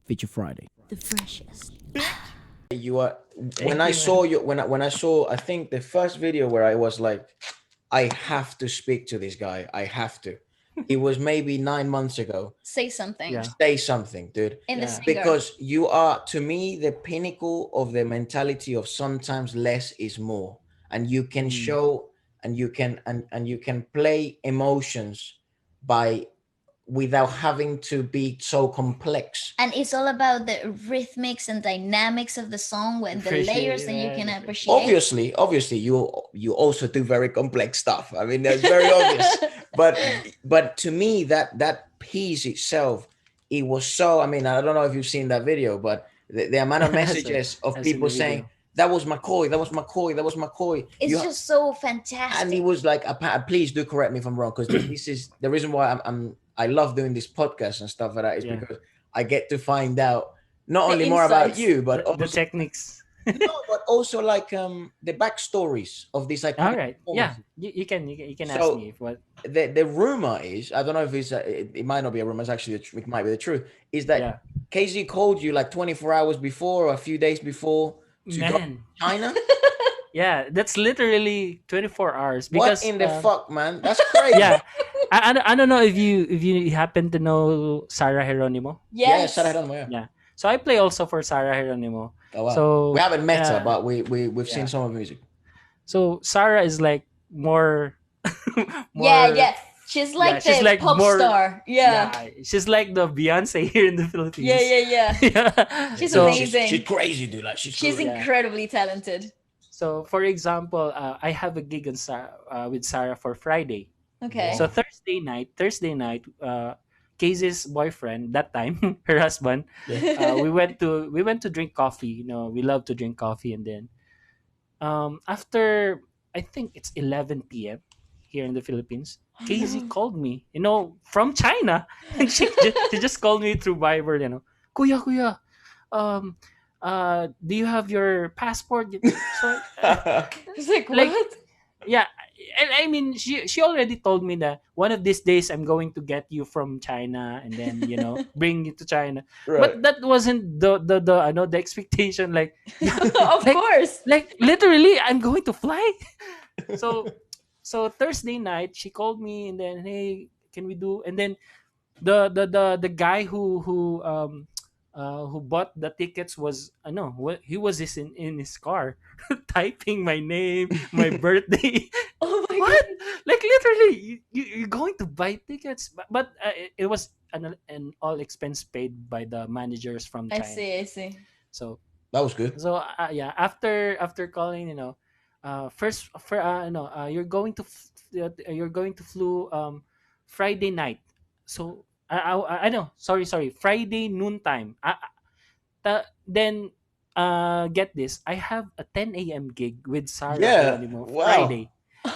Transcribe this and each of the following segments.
Feature Friday. The freshest. You are when Thank I you, man. saw you when I saw I think the first video where I was like, I have to speak to this guy. I have to. It was maybe 9 months ago. Say something. Yeah. Say something, dude. In the Yeah. singer. Because you are to me the pinnacle of the mentality of sometimes less is more. And you can Mm. show and you can play emotions by without having to be so complex. And it's all about the rhythmics and dynamics of the song and the Appreciate layers it, that you can man. appreciate. Obviously you also do very complex stuff. I mean, that's very obvious. But to me that piece itself, it was so, I mean, I don't know if you've seen that video, but the amount of So, messages of as in people the saying video. that was McCoy, that was McCoy, that was McCoy. It's just so And fantastic. he was like, please do correct me if I'm wrong, because this is the reason why I love doing this podcast and stuff like that, is Yeah. because I get to find out not The only more about insights. you, but The also techniques. no, but also like the backstories of these All iconic right. Yeah. performances. You can ask So me if what. the rumor is, I don't know if it's it might not be a rumor, it's actually it might be the truth, is Yeah. that KZ called you like 24 hours before or a few days before to go to Man. China. Yeah, that's literally 24 hours What because in the fuck, man? That's crazy. yeah, I don't know if you happen to know Sarah Geronimo. Yeah, Yes. Sarah Geronimo, yeah. Yeah. So I play also for Sarah Geronimo. Oh wow. We So haven't met her, but we've seen yeah. some of her music. So Sarah is like more Yeah, more yeah. She's like she's the like pop more star. Yeah. she's like the Beyonce here in the Philippines. Yeah, yeah, yeah. Yeah. She's So amazing. She's crazy, dude. Like she's She's crazy. Yeah. incredibly talented. So for example, I have a gig with Sarah for Friday. Okay. So Wow. Thursday night, Casey's boyfriend that time, her husband, Yeah. we went to drink coffee. We love to drink coffee, and then after I think it's 11 p.m. here in the Philippines, Casey called me, from China, and she just called me through Viber, Kuya, kuya, um, do you have your passport? So It's like, like what? yeah, and I mean she already told me that one of these days I'm going to get you from China and then bring you to China. Right. But that wasn't the I know the expectation, like Of like course. like literally I'm going to fly. So so Thursday night she called me and then, hey, can we do, and then the guy who bought the tickets was no, he was in his car typing my name, my birthday. Oh my What? god. Like literally, you're going to buy tickets, but it was an all expense paid by the managers from I China. see, I see. So That was good. yeah, after calling, first for you're going to flew Friday night. So I know, sorry, Friday noontime. Then get this, I have a 10 a.m. gig with Sarah Yeah. Geronimo Wow. Friday.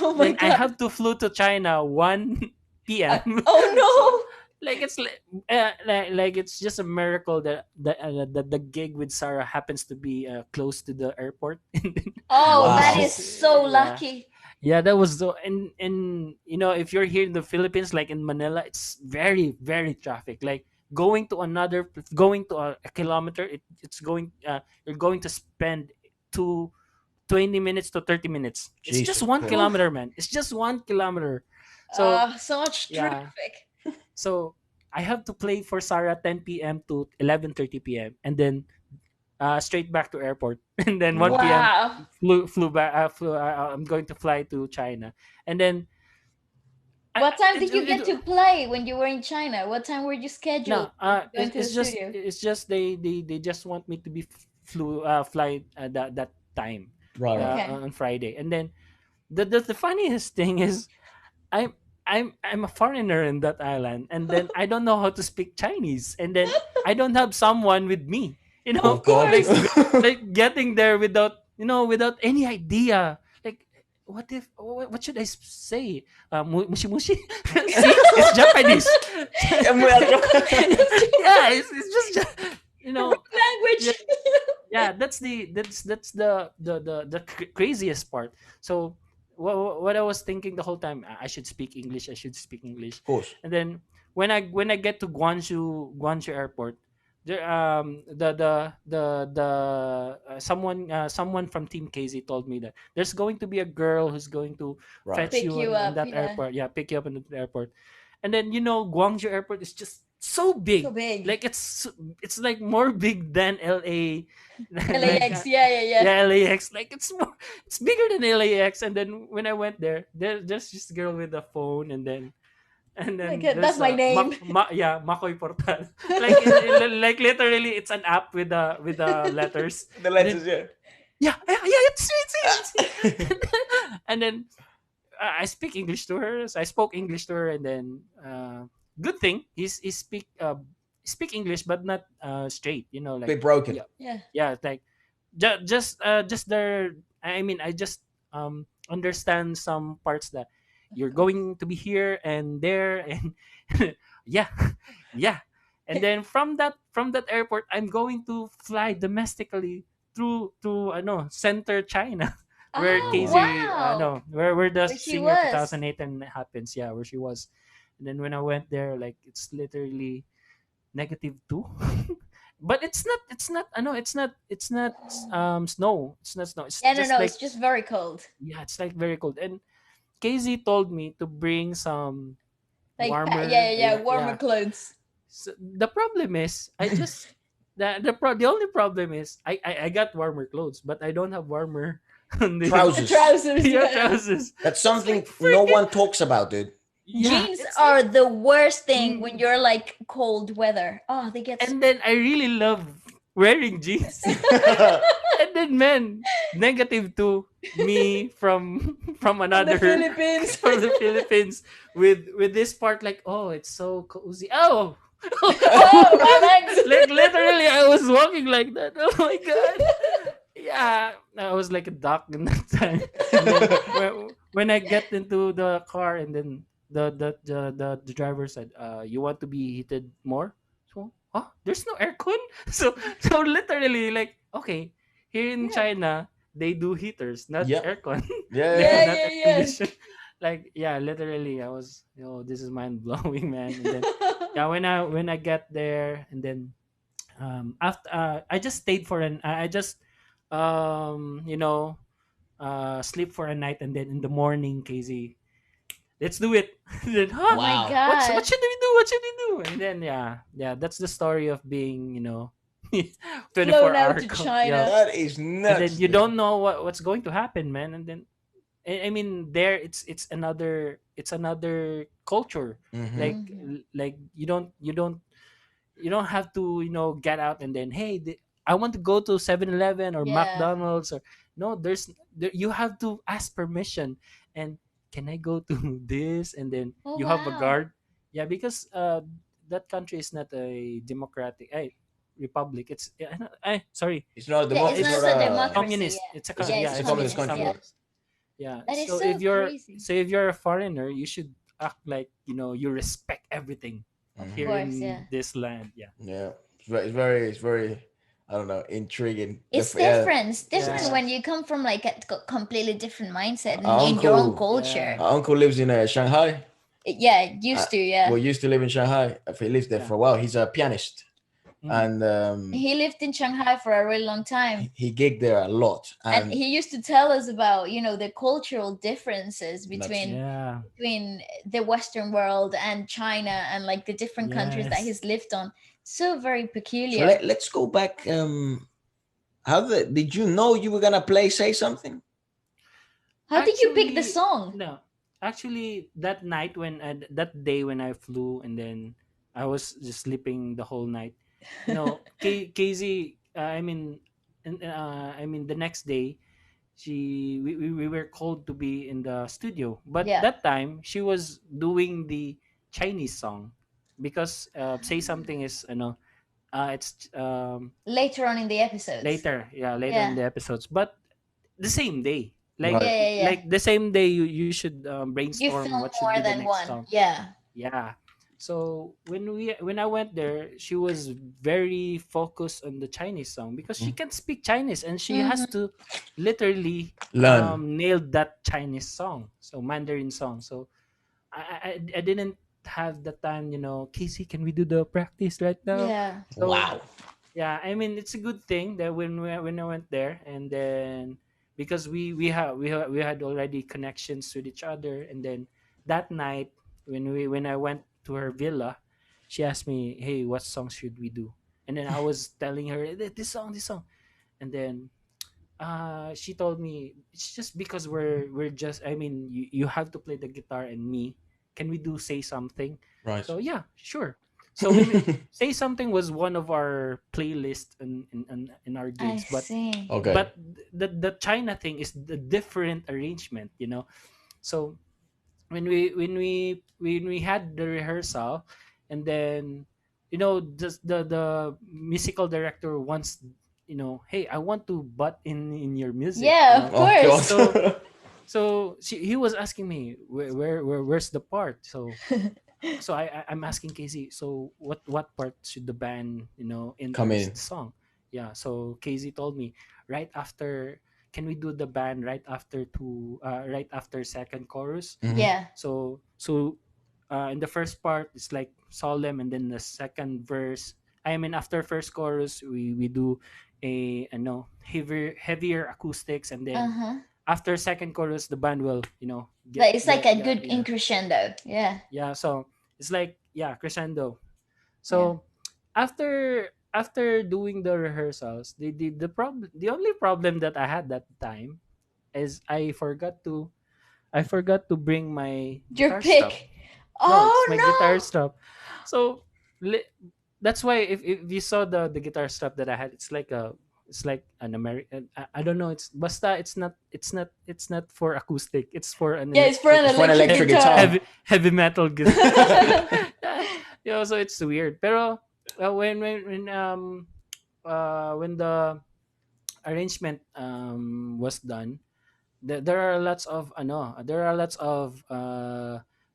Oh my Then I god. have to flew to China 1 p.m. Oh Like it's like it's just a miracle that the gig with Sarah happens to be close to the airport. no. Oh, Wow. that is so Yeah. lucky. Yeah, that was so. And if you're here in the Philippines, like in Manila, it's very very traffic. Like going to a kilometer, you're going to spend two 20 minutes to 30 minutes. It's just Jesus 1 kilometer, man. It's just 1 kilometer. So So much yeah. traffic. So I have to play for Sarah 10 p.m. to 11:30 p.m. and then straight back to airport, and then 1 p.m. Wow. flew back. I'm going to fly to China, and then What time did you get to play when you were in China? What time were you scheduled no. going to the It's just studio? they just want me to be fly that time Right, right. Okay. on Friday, and then the funniest thing is I'm I'm a foreigner in that island, and then I don't know how to speak Chinese, and then I don't have someone with me. Of Like course. like getting there without any idea. Like what should I say? Mushi mushi. See, it's Japanese. Yeah, it's just Language. yeah, yeah, that's the craziest part. So what I was thinking the whole time, I should speak English, Of course. and then when I get to Guangzhou Airport, someone from Team KZ told me that there's going to be a girl who's going to Right. fetch Pick you you in up, that yeah. airport. Yeah, pick you up in the airport. And then Guangzhou airport is just so So big. big. Like it's like more big than LA. like LAX, yeah, yeah, yeah. yeah, LAX. Like it's bigger than LAX. And then when I went there's this girl with a phone, and Oh my then God, that's there's my a name. Makoy Portado. Like like literally it's an app with the letters. The And then letters, yeah. yeah, it's me. And then I speak English to her. So I spoke English to her, and then good thing he speak English, but not straight. Like Bit broken. yeah, Yeah. yeah, like just there. I mean, I just understand some parts that Of you're course. going to be here and there, and yeah, yeah. And then from that airport, I'm going to fly domestically through I know center China, where Ah, Oh wow. KZ wow. no where the Where she Singer was. 2008 happens. Yeah, where she was. And then when I went there, like it's literally -2. But it's not I know it's not snow. It's not snow. It's Yeah, no, just no, like it's just very cold. yeah, it's like very cold. And KZ told me to bring some Like, yeah, warmer, yeah, yeah, yeah, warmer yeah. clothes. So the problem is I just the only problem is I got warmer clothes, but I don't have warmer on the Trousers. Trousers, yeah, yeah. trousers. That's It's like something no freaking one talks about, dude. yeah. Jeans It's like are the worst thing when mm. you're like cold weather. Oh, they get so. And then I really love wearing jeans. And then man, -2 me from From the another Philippines. from the Philippines with this part like oh it's so cozy. Oh Oh, my legs. like literally I was walking like that. Oh my god. Yeah, I was like a duck in that time. And then when I get into the car, and then the driver said, "You want to be heated more?" So, there's no aircon. So literally, like, okay, here in Yeah. China, they do heaters, not Yeah. aircon, Yeah. Yeah, not yeah, air yeah. condition. Like, yeah, literally, I was, this is mind blowing, man. And then, yeah, when I get there, and then after I just stayed for I just you know sleep for a night, and then in the morning, KZ, let's do it. Then, Oh my Wow. what God. should we do, what should we do? And then yeah, that's the story of being 24 Flown out hour to yeah. China. That is And then nuts, you dude. don't know what's going to happen, man. And then I mean, there it's another culture. Hmm. Mhm. Like you don't have to get out and then hey, I want to go to 7-Eleven or Yeah. McDonald's, or no, you have to ask permission. And can I go to this? And then Oh, you have a wow. guard. Yeah, because that country is not a democratic republic. It's sorry, It's not a Yeah, it's it's not not it's a a democracy. communist. Yeah. It's a Yeah, yeah, it's it's a it's communist communist. country. Yeah. Yeah. communist. Yeah. That is So so crazy. if you're a foreigner, you should act like you respect everything Of Hmm. here course, yeah. in this land. Yeah. Yeah. It's very I don't know, intriguing. It's Yeah. different. It's different Yeah. when you come from like a completely different mindset and Our in your own uncle culture. Yeah. our uncle lives in Shanghai. Yeah, Uh, used to, yeah. well, used to live in Shanghai. He lived there Yeah. for a while. He's a pianist, Mm. and He lived in Shanghai for a really long time. he gigged there a lot. And And he used to tell us about, the cultural differences that's Yeah. between the Western world and China and like the different countries that Yes. he's lived on. So very so. peculiar. Let's go back. Did you know you were gonna play Say Something? How did you pick the Actually, song? no. Actually, that day when I flew, and then I was just sleeping the whole night. KZ. I mean, the next day, we were called to be in the studio, but Yeah. that time she was doing the Chinese song, because Say Something is it's Later on in the episodes. later, yeah, later in Yeah. the episodes, but the same day, like Right. Yeah, yeah, yeah. like the same day, you should You brainstorm film what should more be the than next one. song. Yeah. Yeah. So when I went there, she was very focused on the Chinese song, because she Mm. can speak Chinese, and she Hmm. has to literally Learn. nail that Chinese song, so Mandarin song. So I didn't have the time, Casey, can we do the practice right now? Yeah. So Wow. yeah, I mean, it's a good thing that when I went there, and then because we had already connections with each other, and then that night when I went to her villa, she asked me, "Hey, what song should we do?" And then I was telling her, This song," and then she told me, "It's just because we're just, I mean, you have to play the guitar and me, can we do Say Something?" Right. So yeah, sure. So Say Something was one of our playlist in our I gigs, but see. Okay. the China thing is the different arrangement. So when we had the rehearsal, and then just the musical director wants, hey, I want to butt in your music, Yeah, of Oh course. so God. he was asking me, where's the part. So I'm asking Casey, so what part should the band Come enters in. the song? Yeah, so Casey told me, right after, can we do the band right after second chorus? Hmm. Yeah. So in the first part it's like solemn, and then the second verse, I mean, after first chorus, we do a no heavier acoustics, and then Uh-huh. after second chorus the band will Like it's like a good yeah, crescendo. Yeah. yeah. So it's like, yeah, crescendo. Yeah. So after doing the rehearsals, the only problem that I had that time is I forgot to bring my Your guitar strap. pick. No, it's my guitar Oh strap. So li- that's why if you saw the guitar strap that I had, it's like an American. I don't know. It's not for acoustic. It's for an no. Yeah, it's for an It's for an electric electric guitar. guitar. heavy metal guitar. So it's weird. Pero when the arrangement was done, there are lots of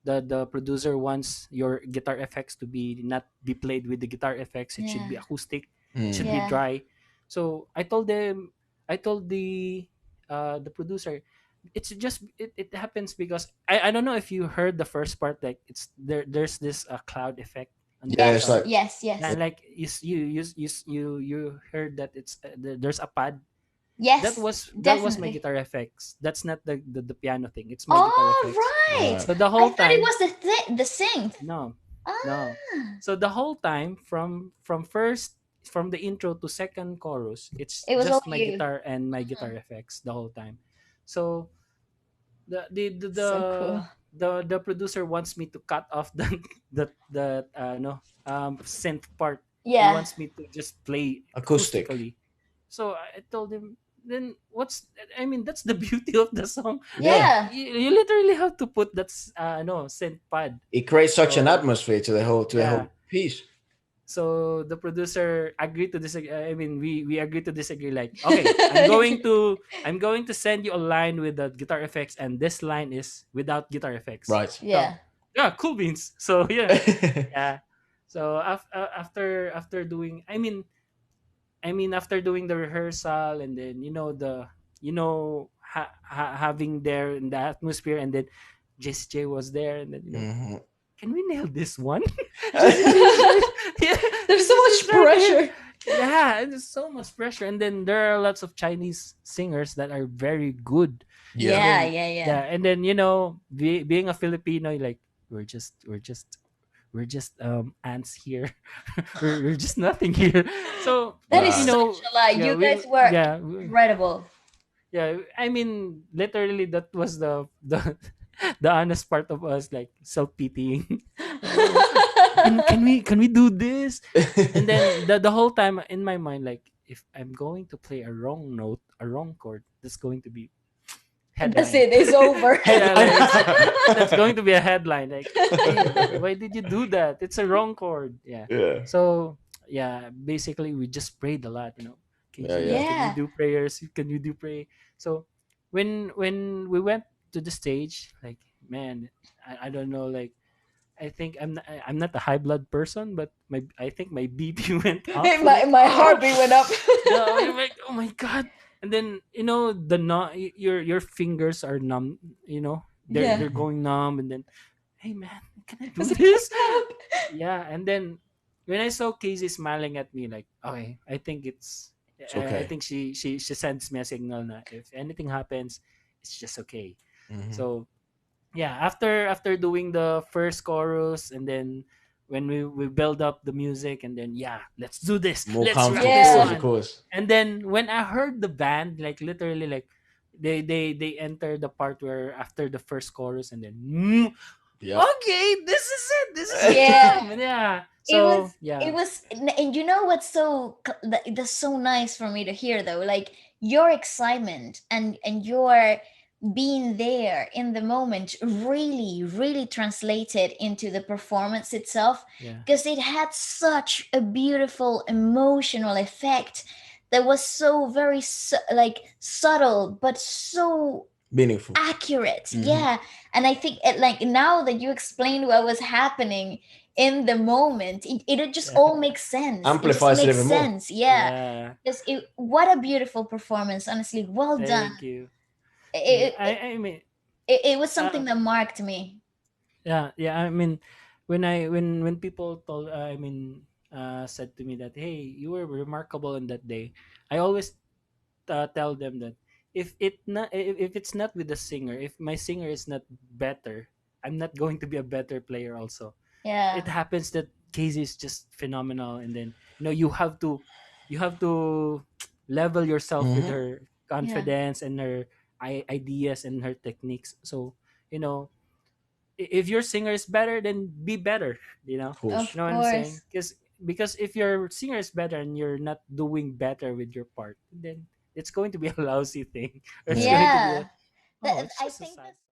the producer wants your guitar effects to be not be played with the guitar effects. It should be Yeah. acoustic. It should Mm. be Yeah. dry. So I told the producer, it's just it happens because I don't know if you heard the first part, like there's this cloud effect on the Yeah, it's Yes. guitar. like Yes. Yeah, Yes. like you heard that there's a pad. that Yes. was that was my Definitely. guitar effects. That's not the piano thing. It's my guitar Oh effects. right. right. So the I whole thought it time, was the synth. no, no. Ah. So the whole time from the intro to second chorus, it's It was all just my you. guitar and my Uh-huh. guitar effects the whole time. So the the the the So cool. the producer wants me to cut off the no synth part. He Yeah. wants me to just play Acoustic. acoustically. So I told him, then I mean, that's the beauty of the song. Yeah. Yeah. You literally have to put that no synth pad. It creates such an So atmosphere to the yeah. whole piece. So the producer agreed to disagree. I mean, we agreed to disagree. Like, okay, I'm going to send you a line with the guitar effects, and this line is without guitar effects. Right. So Yeah. yeah, cool beans. So yeah, yeah. So after doing, after doing the rehearsal, and then having there in the atmosphere, and then Jesse J was there, and then Hmm. can we nail this one? Jesse J is right. Yeah, There's so Jesse J is much right here. pressure. Yeah, and there's so much pressure, and then there are lots of Chinese singers that are very good, and Yeah. Yeah, then yeah, yeah. yeah, and then being a Filipino, like we're just ants here. we're just nothing here. So That is you Right. such know, a lie. yeah, You guys were incredible. yeah. I mean, literally, that was the honest part of us, like self pitying. Can we do this? And then the whole time in my mind, like, if I'm going to play a wrong note, a wrong chord, that's going to be That's headline. it. It's over. Yeah, Headline. like that's going to be a headline. Like, hey, why did you do that? It's a wrong chord. Yeah. Yeah. So yeah, basically we just prayed a lot. Yeah. Casey, Yeah. can you Yeah. do prayers? Can you do pray? So when we went to the stage, like, man, I don't know, like, I think I'm not a high blood person, but I think my BP went up. So my like, my oh, heartbeat went up. yeah, I'm like, oh my god. And then your fingers are numb. They're Yeah. they're going numb, and then, hey man, can I do As a this? kid. Yeah, and then when I saw Casey smiling at me, like, okay, I think It's I okay. think she sends me a signal na if anything happens, it's just okay. Hmm. So yeah, after doing the first chorus, and then when we build up the music, and then yeah, let's do this, More let's rock comfortable, of this course, Yeah. of one. course. And then when I heard the band, like literally, like they enter the part where after the first chorus, and then Yep. okay, this is it, this is the Yeah. jam. And yeah, it so was yeah, it was and you know what's that's so nice for me to hear though, like your excitement and your being there in the moment really really translated into the performance itself, yeah, because it had such a beautiful emotional effect that was so very like subtle but so Meaningful. accurate. Hmm. Yeah. And I think like now that you explained what was happening in the moment, it just yeah, all makes sense. It just Amplifies it makes even more. sense. Yeah. yeah. Because what a beautiful performance, honestly. Well done. Thank you. Yeah, it, it, I mean, it was uh, something that marked me. yeah, yeah. I mean, when people told, I mean, said to me that, hey, you were remarkable on that day, I always tell them that if it's not with the singer, if my singer is not better, I'm not going to be a better player also. Yeah. It happens that Casey is just phenomenal, and then you have to level yourself with Hmm. her Yeah. confidence and her ideas and her techniques. So you know, if your singer is better, then be better. Of course. You Of know what I'm saying? course. Because if your singer is better and you're not doing better with your part, then it's going to be a lousy thing, or it's Yeah. going to be Yeah. a, oh, it's I just a think sad. that's